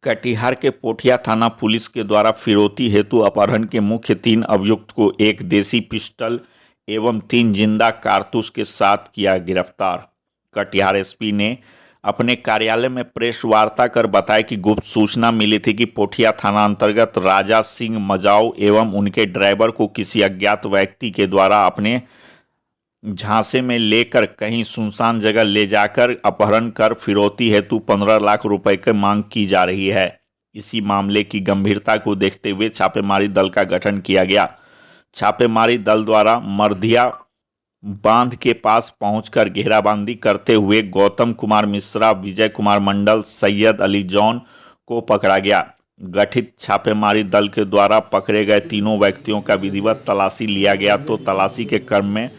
कटिहार के पोठिया थाना पुलिस के द्वारा फिरौती हेतु अपहरण के मुख्य 3 अभियुक्त को एक देसी पिस्टल एवं 3 जिंदा कारतूस के साथ किया गिरफ्तार। कटिहार एसपी ने अपने कार्यालय में प्रेस वार्ता कर बताया कि गुप्त सूचना मिली थी कि पोठिया थाना अंतर्गत राजा सिंह मजाऊ एवं उनके ड्राइवर को किसी अज्ञात व्यक्ति के द्वारा अपने झांसे में लेकर कहीं सुनसान जगह ले जाकर अपहरण कर फिरौती हेतु 15 लाख रुपए की मांग की जा रही है। इसी मामले की गंभीरता को देखते हुए छापेमारी दल का गठन किया गया। छापेमारी दल द्वारा मरधिया बांध के पास पहुंचकर घेराबंदी करते हुए गौतम कुमार मिश्रा, विजय कुमार मंडल, सैयद अली जॉन को पकड़ा गया। गठित छापेमारी दल के द्वारा पकड़े गए तीनों व्यक्तियों का विधिवत तलाशी लिया गया तो तलाशी के क्रम में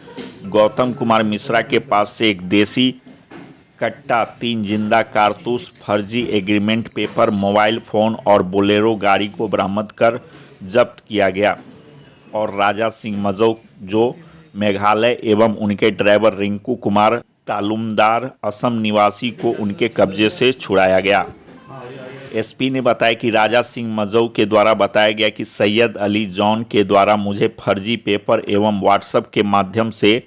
गौतम कुमार मिश्रा के पास से एक देसी कट्टा, 3 जिंदा कारतूस, फर्जी एग्रीमेंट पेपर, मोबाइल फ़ोन और बोलेरो गाड़ी को बरामद कर जब्त किया गया और राजा सिंह मजौ जो मेघालय एवं उनके ड्राइवर रिंकू कुमार तालुमदार असम निवासी को उनके कब्जे से छुड़ाया गया। एसपी ने बताया कि राजा सिंह मजौ के द्वारा बताया गया कि सैयद अली जॉन के द्वारा मुझे फर्जी पेपर एवं व्हाट्सएप के माध्यम से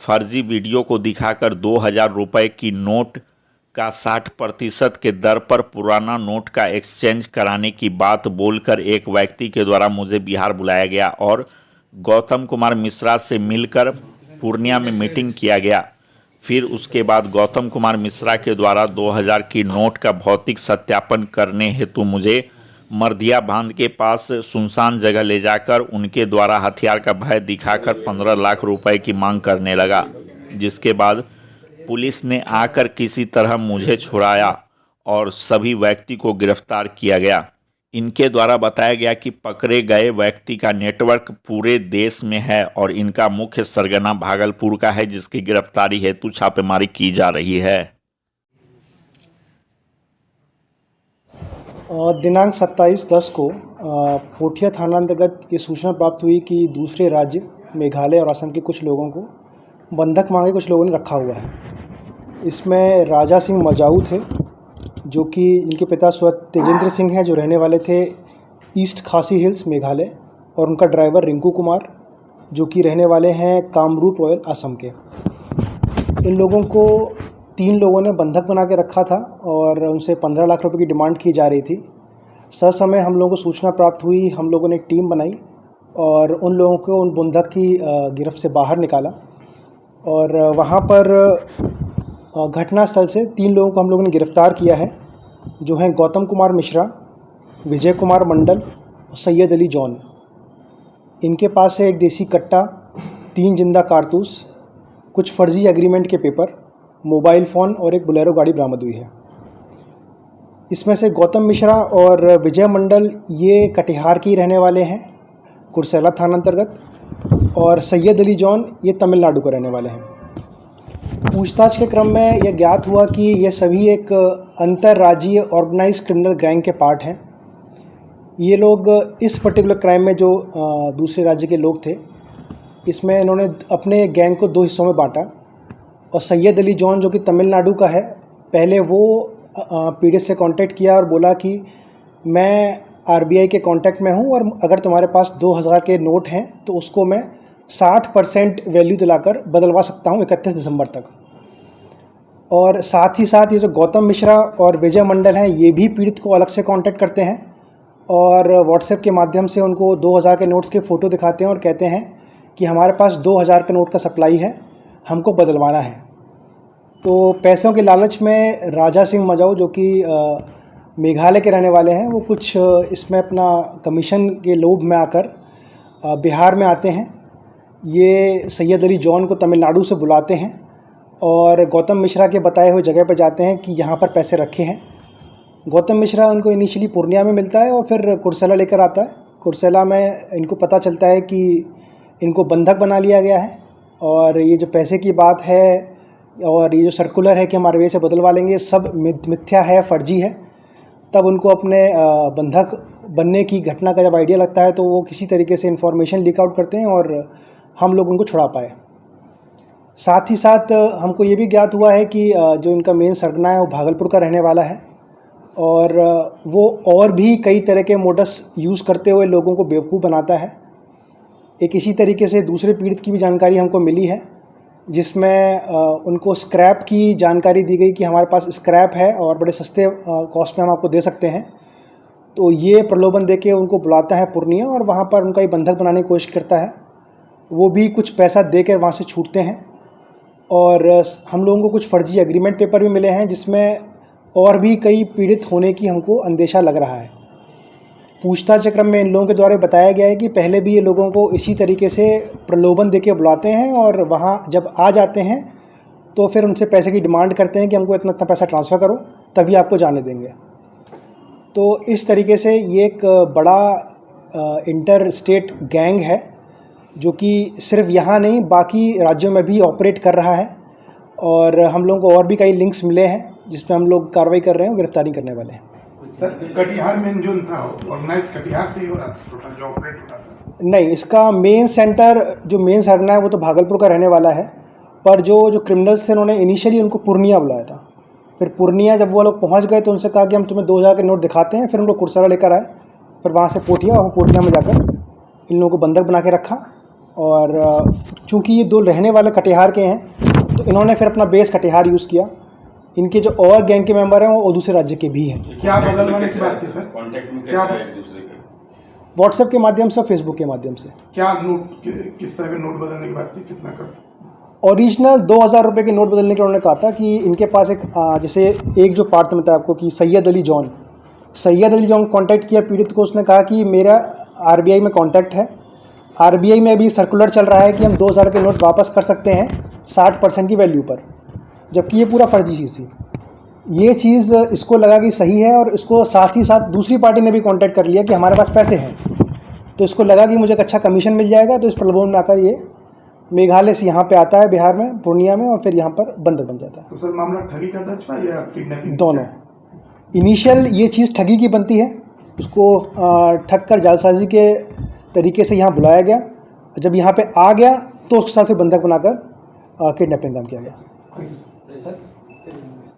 फर्जी वीडियो को दिखाकर 2000 रुपये की नोट का 60% के दर पर पुराना नोट का एक्सचेंज कराने की बात बोलकर एक व्यक्ति के द्वारा मुझे बिहार बुलाया गया और गौतम कुमार मिश्रा से मिलकर पूर्णिया में मीटिंग किया गया। फिर उसके बाद गौतम कुमार मिश्रा के द्वारा 2000 की नोट का भौतिक सत्यापन करने हेतु मुझे मरधिया बांध के पास सुनसान जगह ले जाकर उनके द्वारा हथियार का भय दिखाकर 15 लाख रुपए की मांग करने लगा, जिसके बाद पुलिस ने आकर किसी तरह मुझे छुड़ाया और सभी व्यक्ति को गिरफ्तार किया गया। इनके द्वारा बताया गया कि पकड़े गए व्यक्ति का नेटवर्क पूरे देश में है और इनका मुख्य सरगना भागलपुर का है, जिसकी गिरफ्तारी हेतु छापेमारी की जा रही है। दिनांक 27/10 को पोठिया थाना अंतर्गत ये सूचना प्राप्त हुई कि दूसरे राज्य मेघालय और असम के कुछ लोगों को बंधक मांगे कुछ लोगों ने रखा हुआ है। इसमें राजा सिंह मजाऊ थे जो कि इनके पिता स्वर्गीय तेजेंद्र सिंह हैं जो रहने वाले थे ईस्ट खासी हिल्स मेघालय, और उनका ड्राइवर रिंकू कुमार जो कि रहने वाले हैं कामरूप रॉयल असम के। इन लोगों को 3 लोगों ने बंधक बना के रखा था और उनसे 15 लाख रुपए की डिमांड की जा रही थी। समय हम लोगों को सूचना प्राप्त हुई, हम लोगों ने एक टीम बनाई और उन लोगों को उन बंधक की गिरफ्त से बाहर निकाला और वहाँ पर घटनास्थल से 3 लोगों को हम लोगों ने गिरफ़्तार किया है, जो हैं गौतम कुमार मिश्रा, विजय कुमार मंडल और सैयद अली जॉन। इनके पास से एक देसी कट्टा, 3 जिंदा कारतूस, कुछ फर्जी एग्रीमेंट के पेपर, मोबाइल फ़ोन और एक बोलेरो गाड़ी बरामद हुई है। इसमें से गौतम मिश्रा और विजय मंडल ये कटिहार के ही रहने वाले हैं, कुर्सेला थाना अंतर्गत, और सैयद अली जॉन ये तमिलनाडु के रहने वाले हैं। पूछताछ के क्रम में यह ज्ञात हुआ कि ये सभी एक अंतर्राज्यीय ऑर्गेनाइज्ड क्रिमिनल गैंग के पार्ट हैं। ये लोग इस पर्टिकुलर क्राइम में जो दूसरे राज्य के लोग थे, इसमें इन्होंने अपने गैंग को 2 हिस्सों में बांटा और सैयद अली जॉन जो कि तमिलनाडु का है, पहले वो पीड़ित से कांटेक्ट किया और बोला कि मैं आरबीआई के कांटेक्ट में हूँ और अगर तुम्हारे पास 2000 के नोट हैं तो उसको मैं 60% वैल्यू दिलाकर बदलवा सकता हूँ 31 दिसंबर तक। और साथ ही साथ ये जो गौतम मिश्रा और विजय मंडल हैं, ये भी पीड़ित को अलग से कांटेक्ट करते हैं और व्हाट्सएप के माध्यम से उनको 2000 के नोट्स के फ़ोटो दिखाते हैं और कहते हैं कि हमारे पास 2000 के नोट का सप्लाई है, हमको बदलवाना है। तो पैसों के लालच में राजा सिंह मजाऊ जो कि मेघालय के रहने वाले हैं, वो कुछ इसमें अपना कमीशन के लोभ में आकर बिहार में आते हैं। ये सैयद अली जॉन को तमिलनाडु से बुलाते हैं और गौतम मिश्रा के बताए हुए जगह पर जाते हैं कि यहाँ पर पैसे रखे हैं। गौतम मिश्रा उनको इनिशियली पूर्णिया में मिलता है और फिर कुर्सेला लेकर आता है। कुर्सेला में इनको पता चलता है कि इनको बंधक बना लिया गया है और ये जो पैसे की बात है और ये जो सर्कुलर है कि हम आरबीआई से बदलवा लेंगे, सब मिथ्या है, फर्जी है। तब उनको अपने बंधक बनने की घटना का जब आइडिया लगता है तो वो किसी तरीके से इन्फॉर्मेशन लीक आउट करते हैं और हम लोग उनको छुड़ा पाए। साथ ही साथ हमको ये भी ज्ञात हुआ है कि जो इनका मेन सरगना है वो भागलपुर का रहने वाला है और वो और भी कई तरह के मोडस यूज़ करते हुए लोगों को बेवकूफ़ बनाता है। एक इसी तरीके से दूसरे पीड़ित की भी जानकारी हमको मिली है, जिसमें उनको स्क्रैप की जानकारी दी गई कि हमारे पास स्क्रैप है और बड़े सस्ते कॉस्ट में हम आपको दे सकते हैं। तो ये प्रलोभन देके उनको बुलाता है पूर्णिया और वहाँ पर उनका ये बंधक बनाने की कोशिश करता है। वो भी कुछ पैसा देकर वहाँ से छूटते हैं और हम लोगों को कुछ फर्जी एग्रीमेंट पेपर भी मिले हैं, जिसमें और भी कई पीड़ित होने की हमको अंदेशा लग रहा है। पूछताछ क्रम में इन लोगों के द्वारा बताया गया है कि पहले भी ये लोगों को इसी तरीके से प्रलोभन देके बुलाते हैं और वहाँ जब आ जाते हैं तो फिर उनसे पैसे की डिमांड करते हैं कि हमको इतना इतना पैसा ट्रांसफ़र करो तभी आपको जाने देंगे। तो इस तरीके से ये एक बड़ा इंटर स्टेट गैंग है जो कि सिर्फ यहाँ नहीं बाकी राज्यों में भी ऑपरेट कर रहा है और हम लोगों को और भी कई लिंक्स मिले हैं जिस पे हम लोग कार्रवाई कर रहे हैं और गिरफ्तारी करने वाले हैं। सर कटिहार में जो था ऑर्गेनाइज कटिहार से ही हो रहा था, टोटल जो ऑपरेट हो रहा था? नहीं, इसका मेन सेंटर जो मेन सरगना है वो तो भागलपुर का रहने वाला है, पर जो क्रिमिनल्स थे उन्होंने इनिशियली उनको पूर्णिया बुलाया था। फिर पूर्णिया जब वो लोग पहुंच गए तो उनसे कहा कि हम तुम्हें 2000 के नोट दिखाते हैं। फिर उन लोग कुर्सरा लेकर आए, फिर वहाँ से पोठिया और पोठिया में जाकर इन लोगों को बंधक बना के रखा और चूँकि ये दो रहने वाले कटिहार के हैं तो इन्होंने फिर अपना बेस कटिहार यूज़ किया। इनके जो और गैंग के मेंबर हैं वो दूसरे राज्य के भी हैं। क्या बदलवाने की बात थी सर? कांटेक्ट में क्या कैसे है एक दूसरे के? व्हाट्सएप के माध्यम से और फेसबुक के माध्यम से। क्या नोट किस तरह के नोट बदलने की बात थी, कितना कर? ओरिजिनल 2000 रुपये के नोट बदलने के उन्होंने कहा था कि इनके पास एक जैसे एक जो पार्ट में बताया आपको कि सैयद अली जॉन कांटेक्ट किया पीड़ित को। उसने कहा कि मेरा आरबीआई में कांटेक्ट है, आरबीआई में अभी सर्कुलर चल रहा है कि हम 2000 के नोट वापस कर सकते हैं 60% की वैल्यू पर, जबकि ये पूरा फर्जी चीज़ थी। ये चीज़ इसको लगा कि सही है और इसको साथ ही साथ दूसरी पार्टी ने भी कांटेक्ट कर लिया कि हमारे पास पैसे हैं, तो इसको लगा कि मुझे एक अच्छा कमीशन मिल जाएगा। तो इस प्रलोभन में आकर ये मेघालय से यहाँ पे आता है, बिहार में पूर्णिया में, और फिर यहाँ पर बंधक बन जाता है। तो सर मामला ठगी का दर्ज हुआ या किडनैपिंग? दोनों। इनिशियल ये चीज़ ठगी की बनती है, उसको ठग कर जालसाजी के तरीके से यहाँ बुलाया गया। जब यहाँ पे आ गया तो उसके साथ फिर बंधक बनाकर किडनैपिंग काम किया गया। सर